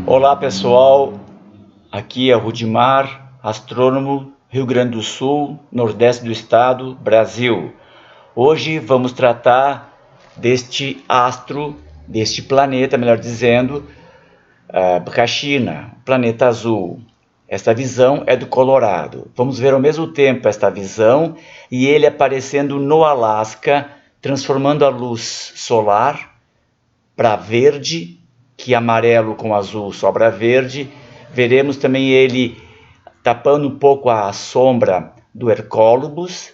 Olá pessoal, aqui é Rudimar, astrônomo, Rio Grande do Sul, Nordeste do Estado, Brasil. Hoje vamos tratar deste astro, deste planeta, melhor dizendo, Brachina, planeta azul. Esta visão é do Colorado. Vamos ver ao mesmo tempo esta visão e ele aparecendo no Alasca, transformando a luz solar para verde, que amarelo com azul sobra verde. Veremos também ele tapando um pouco a sombra do Hercólubus.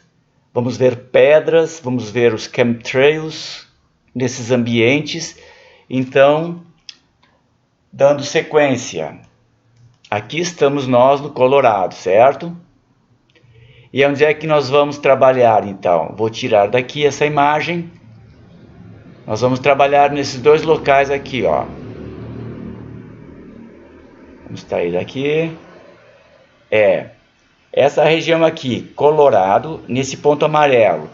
Vamos ver pedras, vamos ver os chemtrails nesses ambientes. Então, dando sequência, aqui estamos nós no Colorado, certo? E onde é que nós vamos trabalhar então? Vou tirar daqui essa imagem. Nós vamos trabalhar nesses dois locais aqui, ó. Vamos extrair daqui. Essa região aqui, Colorado, nesse ponto amarelo.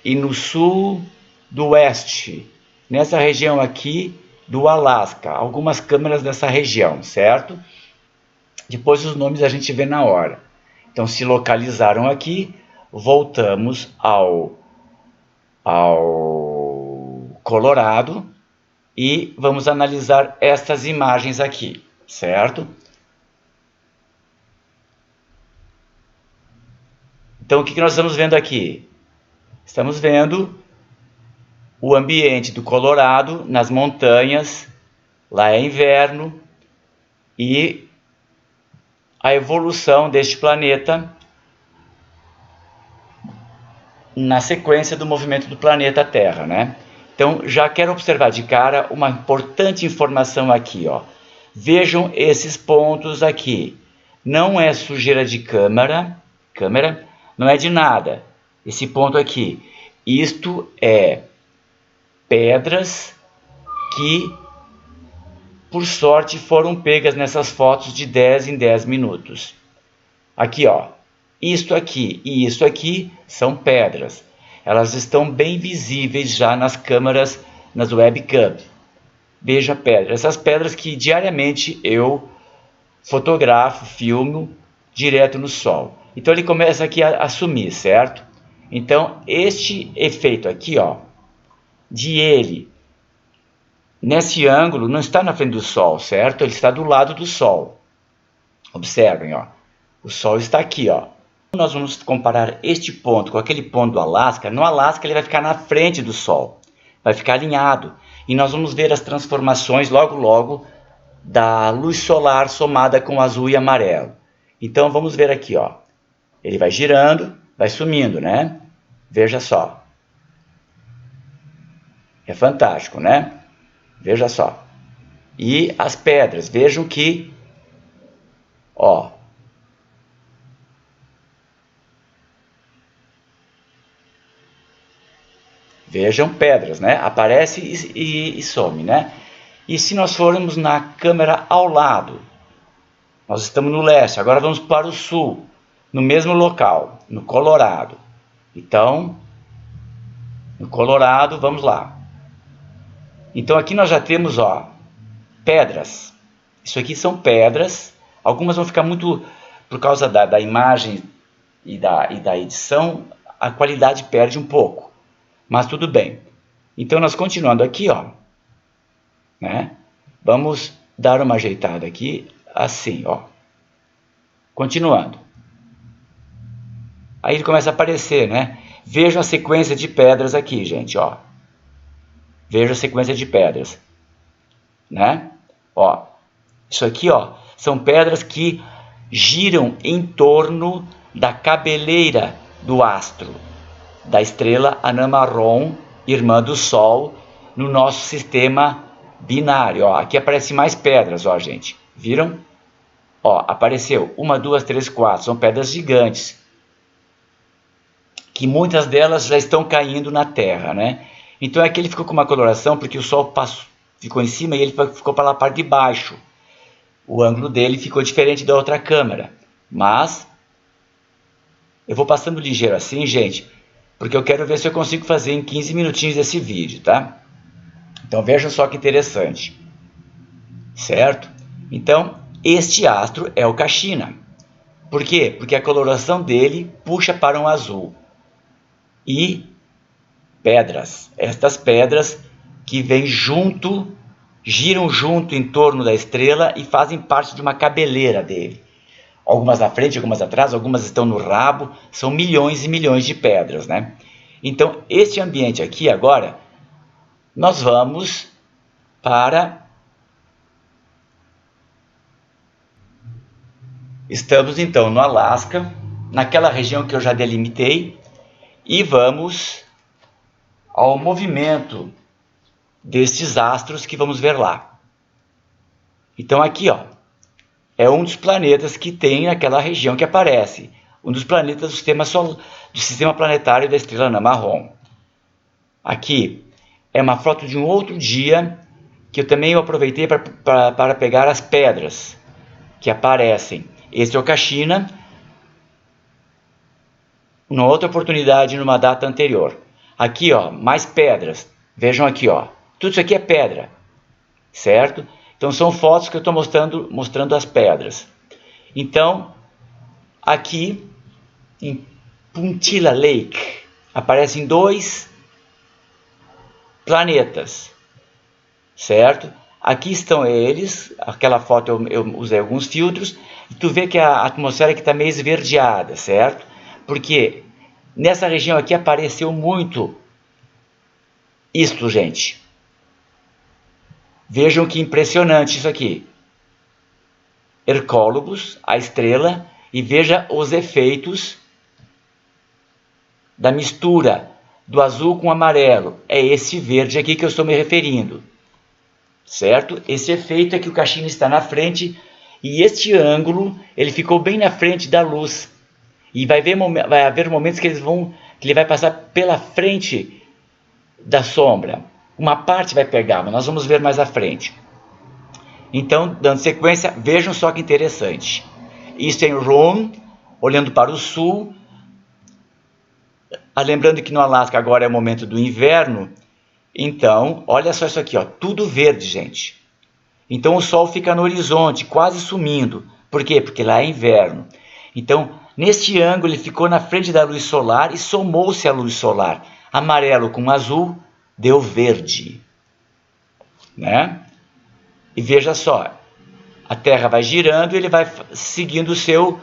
E no sul do oeste, nessa região aqui do Alasca. Algumas câmeras dessa região, certo? Depois os nomes a gente vê na hora. Então se localizaram aqui. Voltamos ao Colorado e vamos analisar estas imagens aqui, certo? Então o que nós estamos vendo aqui? Estamos vendo o ambiente do Colorado nas montanhas, lá é inverno, e a evolução deste planeta na sequência do movimento do planeta Terra, né? Então, já quero observar de cara uma importante informação aqui, ó. Vejam esses pontos aqui. Não é sujeira de câmera, não é de nada. Esse ponto aqui. Isto é pedras que, por sorte, foram pegas nessas fotos de 10 em 10 minutos. Aqui, ó. Isto aqui e isso aqui são pedras. Elas estão bem visíveis já nas câmeras, nas webcam. Veja a pedra. Essas pedras que diariamente eu fotografo, filmo direto no sol. Então ele começa aqui a sumir, certo? Então este efeito aqui, ó, de ele nesse ângulo não está na frente do sol, certo? Ele está do lado do sol. Observem, ó. O sol está aqui, ó. Nós vamos comparar este ponto com aquele ponto do Alasca. No Alasca ele vai ficar na frente do Sol, vai ficar alinhado. E nós vamos ver as transformações logo logo da luz solar somada com azul e amarelo. Então vamos ver aqui, ó. Ele vai girando, vai sumindo, né? Veja só. É fantástico, né? Veja só. E as pedras, vejam que, ó, vejam pedras, né? Aparece e some, né? E se nós formos na câmera ao lado, nós estamos no leste, agora vamos para o sul, no mesmo local, no Colorado. Então, no Colorado, vamos lá. Então aqui nós já temos, ó, pedras. Isso aqui são pedras. Algumas vão ficar muito, por causa da imagem e da edição, a qualidade perde um pouco. Mas tudo bem. Então nós continuando aqui, ó, né? Vamos dar uma ajeitada aqui, assim, ó. Continuando. Aí ele começa a aparecer, né? Vejam a sequência de pedras aqui, gente, ó. Vejam a sequência de pedras, né? Ó, isso aqui, ó, são pedras que giram em torno da cabeleira do astro, da estrela Anã Marrom, irmã do Sol, no nosso sistema binário. Ó, aqui aparecem mais pedras, ó, gente. Viram? Ó, apareceu 1, 2, 3, 4. São pedras gigantes, que muitas delas já estão caindo na Terra, né? Então aqui ele ficou com uma coloração porque o Sol ficou em cima e ele ficou para a parte de baixo. O ângulo dele ficou diferente da outra câmera. Mas eu vou passando ligeiro assim, gente, porque eu quero ver se eu consigo fazer em 15 minutinhos esse vídeo, tá? Então vejam só que interessante, certo? Então, este astro é o Kashina. Por quê? Porque a coloração dele puxa para um azul. E pedras, estas pedras que vêm junto, giram junto em torno da estrela e fazem parte de uma cabeleira dele. Algumas na frente, algumas atrás, algumas estão no rabo, são milhões e milhões de pedras, né? Então, este ambiente aqui agora, nós vamos para... Estamos então no Alasca, naquela região que eu já delimitei, e vamos ao movimento destes astros que vamos ver lá. Então aqui, ó, é um dos planetas que tem naquela região que aparece, um dos planetas do sistema planetário da estrela anã marrom. Aqui é uma foto de um outro dia que eu também aproveitei para pegar as pedras que aparecem. Este é o Kashina, numa outra oportunidade, numa data anterior. Aqui, ó, mais pedras. Vejam aqui, ó. Tudo isso aqui é pedra, certo? Então são fotos que eu estou mostrando as pedras. Então, aqui em Puntilla Lake aparecem 2 planetas, certo? Aqui estão eles. Aquela foto eu usei alguns filtros. E tu vê que a atmosfera aqui está meio esverdeada, certo? Porque nessa região aqui apareceu muito isto, gente. Vejam que impressionante isso aqui. Hercólubus, a estrela, e veja os efeitos da mistura do azul com o amarelo. É esse verde aqui que eu estou me referindo, certo? Esse efeito é que o Kashina está na frente e este ângulo ele ficou bem na frente da luz. E vai haver momentos que ele vai passar pela frente da sombra. Uma parte vai pegar, mas nós vamos ver mais à frente. Então, dando sequência, vejam só que interessante. Isso é em Roan, olhando para o sul. Lembrando que no Alasca agora é o momento do inverno. Então, olha só isso aqui, ó, tudo verde, gente. Então o sol fica no horizonte, quase sumindo. Por quê? Porque lá é inverno. Então, neste ângulo, ele ficou na frente da luz solar e somou-se à luz solar. Amarelo com azul deu verde, né? E veja só, a Terra vai girando e ele vai seguindo o seu...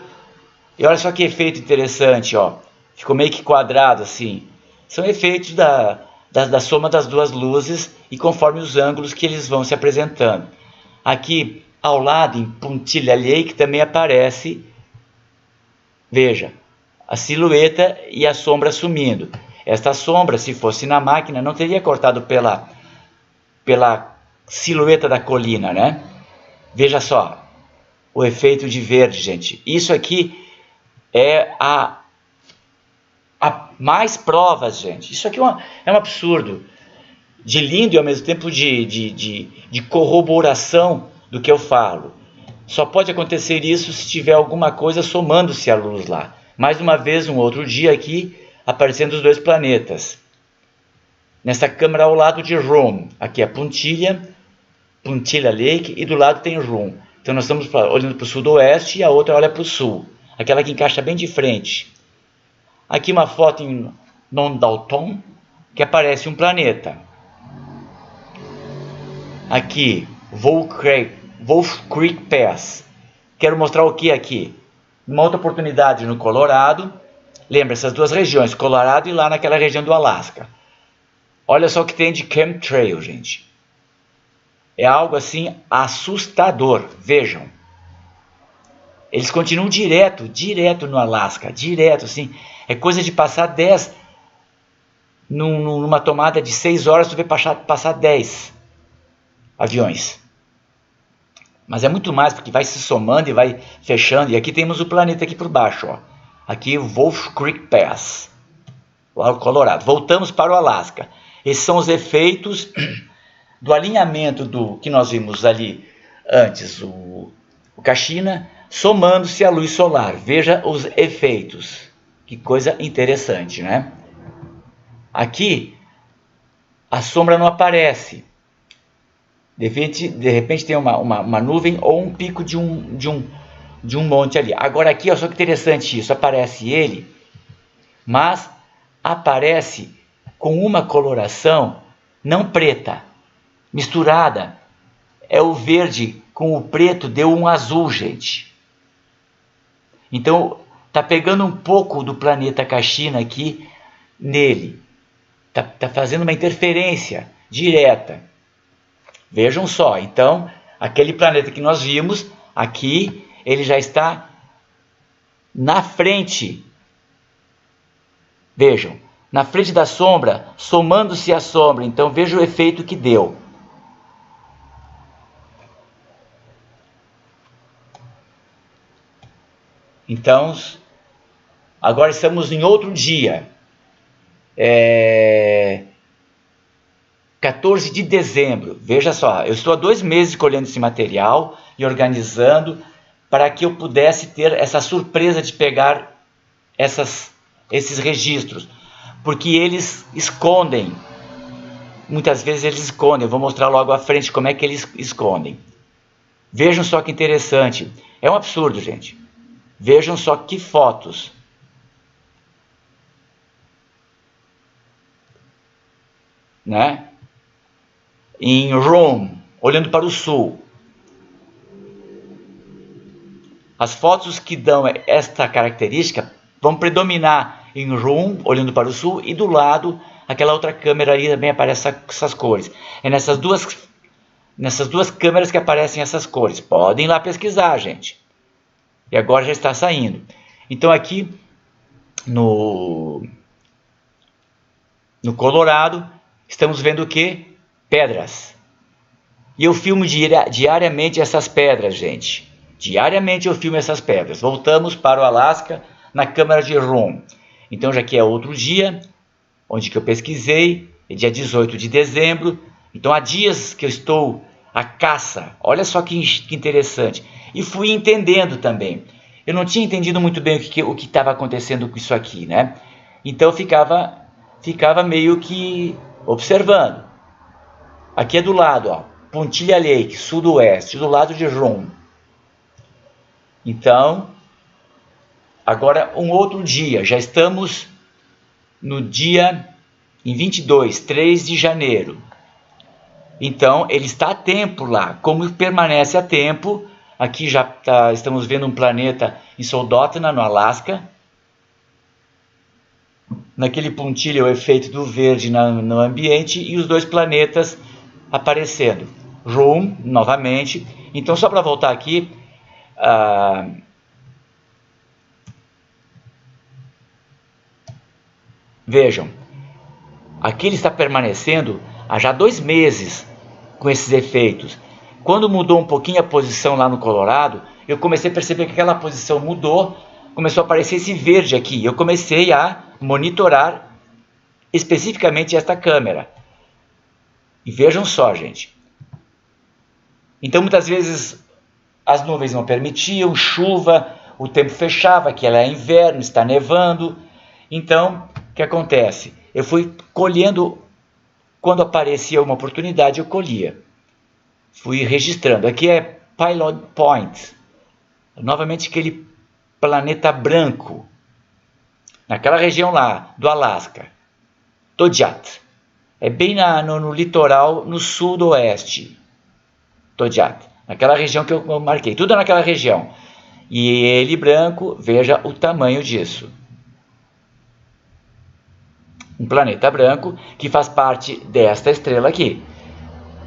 E olha só que efeito interessante, ó. Ficou meio que quadrado assim. São efeitos da soma das duas luzes e conforme os ângulos que eles vão se apresentando. Aqui ao lado, em Puntilla Lake, também aparece, veja, a silhueta e a sombra sumindo. Esta sombra, se fosse na máquina, não teria cortado pela silhueta da colina, né? Veja só, o efeito de verde, gente. Isso aqui é a mais provas, gente. Isso aqui é um absurdo. De lindo e ao mesmo tempo de corroboração do que eu falo. Só pode acontecer isso se tiver alguma coisa somando-se à luz lá. Mais uma vez, um outro dia aqui, aparecendo os 2 planetas. Nessa câmera ao lado de Roan. Aqui é Puntilla Lake e do lado tem Roan. Então nós estamos olhando para o sudoeste e a outra olha para o sul. Aquela que encaixa bem de frente. Aqui uma foto em Non-Dalton, que aparece um planeta. Aqui, Wolf Creek Pass. Quero mostrar o que aqui? Uma outra oportunidade no Colorado. Lembra, essas 2 regiões, Colorado e lá naquela região do Alasca. Olha só o que tem de chemtrail, gente. É algo assim assustador. Vejam. Eles continuam direto no Alasca. Direto, assim. É coisa de passar 10. Numa tomada de 6 horas, tu vê passar 10 aviões. Mas é muito mais, porque vai se somando e vai fechando. E aqui temos o planeta aqui por baixo, ó. Aqui o Wolf Creek Pass, lá no Colorado. Voltamos para o Alasca. Esses são os efeitos do alinhamento do que nós vimos ali antes, o Kashina, somando-se à luz solar. Veja os efeitos. Que coisa interessante, né? Aqui, a sombra não aparece. De repente tem uma nuvem ou um pico de um monte ali. Agora aqui, ó, só que interessante isso, aparece ele, mas aparece com uma coloração não preta, misturada. É o verde com o preto, deu um azul, gente. Então, tá pegando um pouco do planeta Kashina aqui nele. Tá fazendo uma interferência direta. Vejam só, então, aquele planeta que nós vimos aqui, ele já está na frente. Vejam, na frente da sombra, somando-se à sombra. Então, veja o efeito que deu. Então, agora estamos em outro dia. 14 de dezembro. Veja só, eu estou há 2 meses colhendo esse material e organizando para que eu pudesse ter essa surpresa de pegar esses registros. Porque eles escondem. Muitas vezes eles escondem. Eu vou mostrar logo à frente como é que eles escondem. Vejam só que interessante. É um absurdo, gente. Vejam só que fotos. Né? Em Rome, olhando para o sul. As fotos que dão esta característica vão predominar em Rome, olhando para o sul, e do lado, aquela outra câmera ali também aparece essas cores. É nessas duas câmeras que aparecem essas cores. Podem ir lá pesquisar, gente. E agora já está saindo. Então aqui no Colorado, estamos vendo o que? Pedras. E eu filmo diariamente essas pedras, gente. Diariamente eu filmo essas pedras. Voltamos para o Alasca na câmara de Rome. Então já que é outro dia, onde que eu pesquisei, é dia 18 de dezembro. Então há dias que eu estou à caça. Olha só que interessante. E fui entendendo também. Eu não tinha entendido muito bem o que estava acontecendo com isso aqui, né? Então ficava meio que observando. Aqui é do lado, ó, Pontilha Lake, sudoeste, do lado de Rome. Então, agora um outro dia, já estamos no dia em 22, 3 de janeiro. Então, ele está a tempo lá. Como permanece a tempo, aqui já estamos vendo um planeta em Soldotna, no Alasca. Naquele pontilho, o efeito do verde no ambiente e os 2 planetas aparecendo. Rome, novamente. Então, só para voltar aqui, vejam, aqui ele está permanecendo há já 2 meses com esses efeitos. Quando mudou um pouquinho a posição lá no Colorado, eu comecei a perceber que aquela posição mudou, começou a aparecer esse verde aqui. Eu comecei a monitorar especificamente esta câmera. E vejam só, gente. Então, muitas vezes, as nuvens não permitiam, chuva, o tempo fechava, que ela é inverno, está nevando. Então, o que acontece? Eu fui colhendo, quando aparecia uma oportunidade, eu colhia. Fui registrando. Aqui é Pilot Point. Novamente, aquele planeta branco. Naquela região lá, do Alasca. Todiat. É bem no litoral, no sudoeste. Todiat. Naquela região que eu marquei. Tudo naquela região. E ele branco, veja o tamanho disso. Um planeta branco que faz parte desta estrela aqui.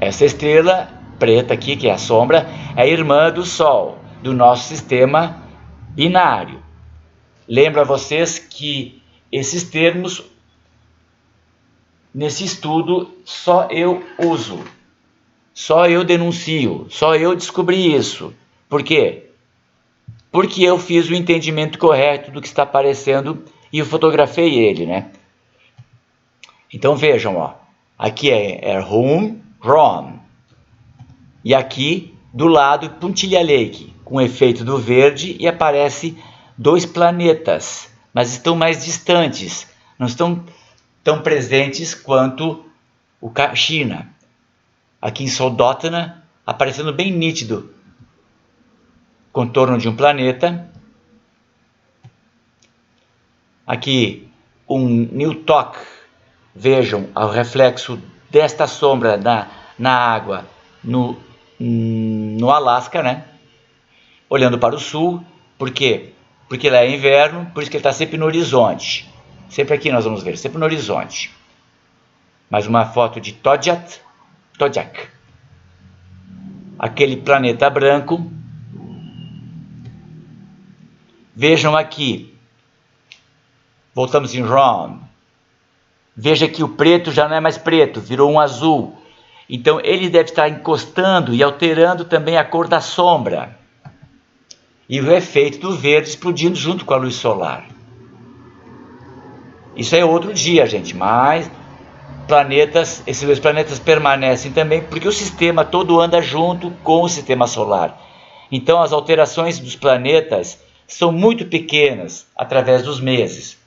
Essa estrela preta aqui, que é a sombra, é a irmã do Sol, do nosso sistema binário. Lembro a vocês que esses termos, nesse estudo, só eu uso. Só eu denuncio, só eu descobri isso. Por quê? Porque eu fiz o entendimento correto do que está aparecendo e eu fotografei ele, né? Então vejam, ó, aqui é Rome. E aqui do lado Pontilha Lake, com o efeito do verde, e aparece 2 planetas, mas estão mais distantes, não estão tão presentes quanto o Kashina. aqui em Soldotna, aparecendo bem nítido, contorno de um planeta. Aqui um Newtok, vejam o reflexo desta sombra na água no Alasca, né? Olhando para o sul, por quê? Porque lá é inverno, por isso que ele está sempre no horizonte. Sempre aqui nós vamos ver, sempre no horizonte. Mais uma foto de Todjak. Aquele planeta branco. Vejam aqui. Voltamos em Rome. Veja que o preto já não é mais preto, virou um azul. Então ele deve estar encostando e alterando também a cor da sombra. E o efeito do verde explodindo junto com a luz solar. Isso é outro dia, gente, mas esses dois planetas permanecem também porque o sistema todo anda junto com o sistema solar. Então as alterações dos planetas são muito pequenas através dos meses.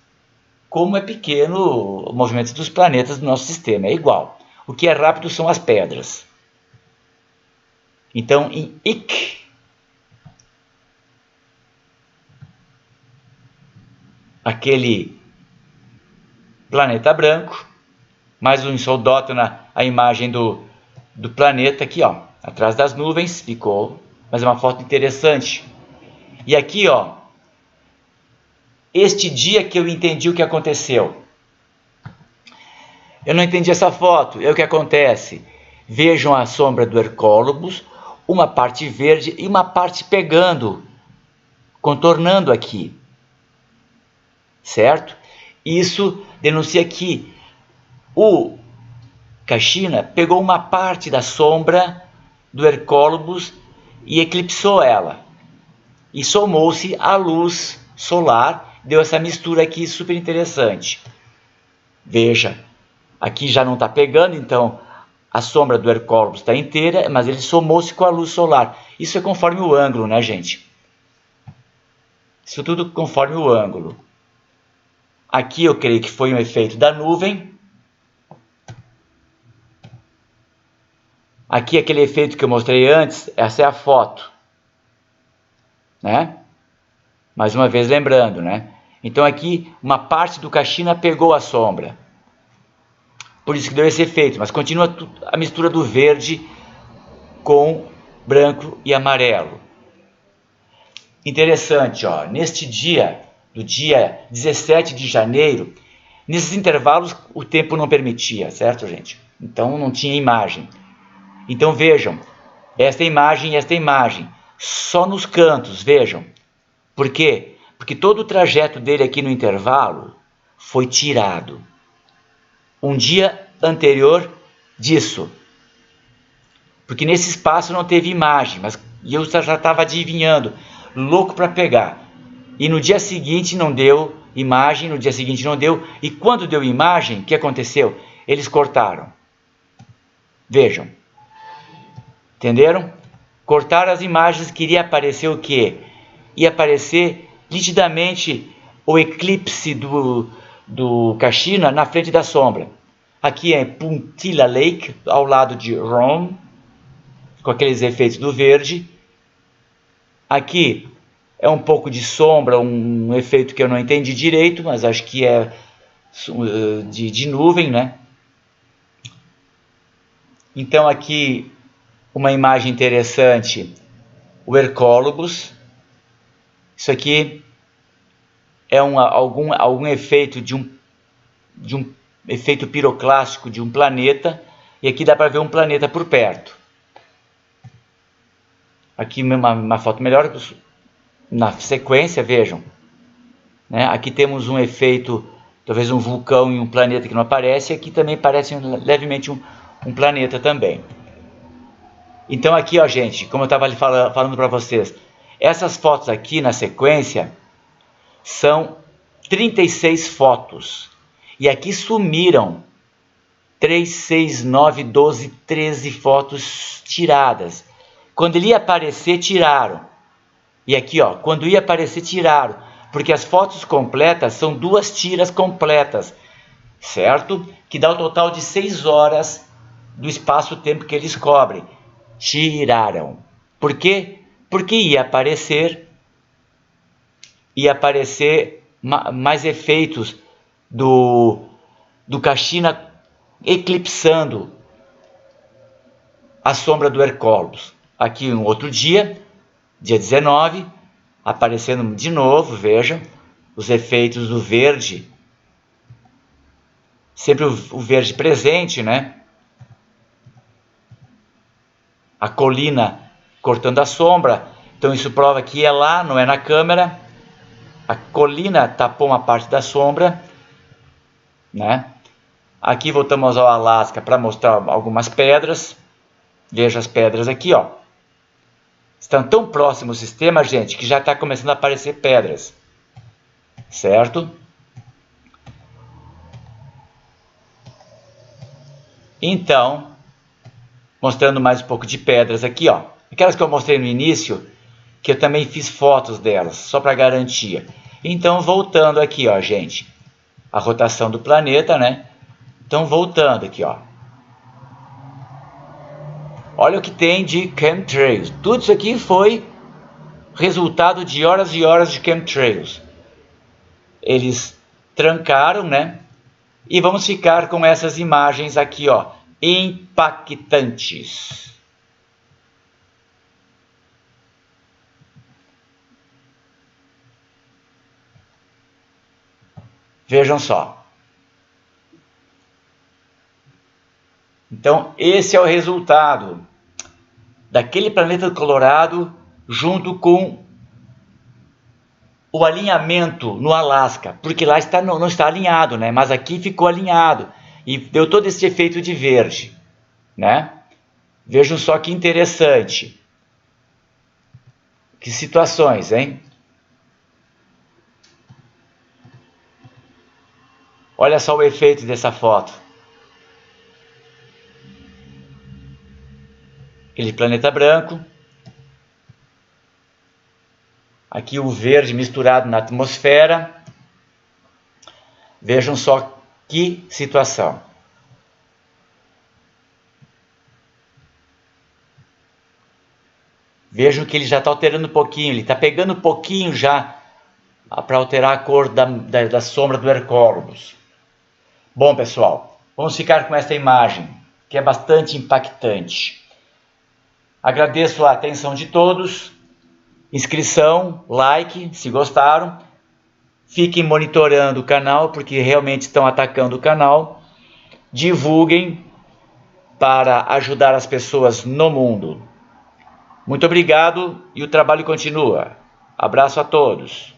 Como é pequeno o movimento dos planetas do nosso sistema, é igual. O que é rápido são as pedras. Então, em Ik, aquele planeta branco, mais um em Soldotna, a imagem do planeta aqui, ó, atrás das nuvens, ficou, mas é uma foto interessante. E aqui, ó, este dia que eu entendi o que aconteceu. Eu não entendi essa foto, é o que acontece. Vejam a sombra do Hercólobos, uma parte verde e uma parte pegando, contornando aqui. Certo? Isso denuncia que o Kashina pegou uma parte da sombra do Hercólobos e eclipsou ela. E somou-se à luz solar, deu essa mistura aqui super interessante. Veja, aqui já não está pegando, então a sombra do Hercólobos está inteira, mas ele somou-se com a luz solar. Isso é conforme o ângulo, né, gente? Isso tudo conforme o ângulo. Aqui eu creio que foi um efeito da nuvem. Aqui aquele efeito que eu mostrei antes, essa é a foto. Né? Mais uma vez lembrando, né? Então aqui uma parte do Kashina pegou a sombra. Por isso que deu esse efeito, mas continua a mistura do verde com branco e amarelo. Interessante, ó, neste dia, do dia 17 de janeiro, nesses intervalos o tempo não permitia, certo, gente? Então não tinha imagem. Então vejam, esta imagem e esta imagem, só nos cantos, vejam. Por quê? Porque todo o trajeto dele aqui no intervalo foi tirado. Um dia anterior disso. Porque nesse espaço não teve imagem, mas eu já estava adivinhando, louco para pegar. E no dia seguinte não deu imagem, no dia seguinte não deu. E quando deu imagem, o que aconteceu? Eles cortaram. Vejam. Entenderam? Cortaram as imagens, queria aparecer o quê? Ia aparecer nitidamente o eclipse do Kashina na frente da sombra. Aqui é Puntilla Lake, ao lado de Rome, com aqueles efeitos do verde. Aqui é um pouco de sombra, um efeito que eu não entendi direito, mas acho que é de nuvem, né? Então aqui uma imagem interessante, o Hercólobos. Isso aqui é algum efeito de um efeito piroclástico de um planeta, e aqui dá para ver um planeta por perto. Aqui uma foto melhor, na sequência, vejam. Né? Aqui temos um efeito, talvez um vulcão em um planeta que não aparece, e aqui também parece levemente um planeta também. Então aqui, ó, gente, como eu estava falando para vocês, essas fotos aqui na sequência são 36 fotos. E aqui sumiram 3, 6, 9, 12, 13 fotos tiradas. Quando ele ia aparecer, tiraram. E aqui, ó, quando ia aparecer, tiraram. Porque as fotos completas são 2 tiras completas. Certo? Que dá o total de 6 horas do espaço-tempo que eles cobrem. Tiraram. Por quê? Porque ia aparecer mais efeitos do Caxina eclipsando a sombra do Hercólogos. Aqui um outro dia, dia 19, aparecendo de novo, vejam, os efeitos do verde. Sempre o verde presente, né? A colina cortando a sombra. Então isso prova que é lá, não é na câmera. A colina tapou uma parte da sombra, né? Aqui voltamos ao Alasca para mostrar algumas pedras. Veja as pedras aqui, ó. Estão tão próximos ao sistema, gente, que já está começando a aparecer pedras. Certo? Então, mostrando mais um pouco de pedras aqui, ó. Aquelas que eu mostrei no início, que eu também fiz fotos delas, só para garantia. Então, voltando aqui, ó, gente. A rotação do planeta, né? Então, voltando aqui, ó. Olha o que tem de chemtrails. Tudo isso aqui foi resultado de horas e horas de chemtrails. Eles trancaram, né? E vamos ficar com essas imagens aqui, ó, impactantes. Vejam só. Então, esse é o resultado daquele planeta colorado junto com o alinhamento no Alasca, porque lá não está alinhado, né? Mas aqui ficou alinhado e deu todo esse efeito de verde, né? Vejam só que interessante. Que situações, hein? Olha só o efeito dessa foto. Aquele planeta branco. Aqui o verde misturado na atmosfera. Vejam só que situação. Vejam que ele já está alterando um pouquinho. Ele está pegando um pouquinho já para alterar a cor da sombra do Hercólogos. Bom, pessoal, vamos ficar com esta imagem, que é bastante impactante. Agradeço a atenção de todos. Inscrição, like, se gostaram. Fiquem monitorando o canal, porque realmente estão atacando o canal. Divulguem para ajudar as pessoas no mundo. Muito obrigado e o trabalho continua. Abraço a todos.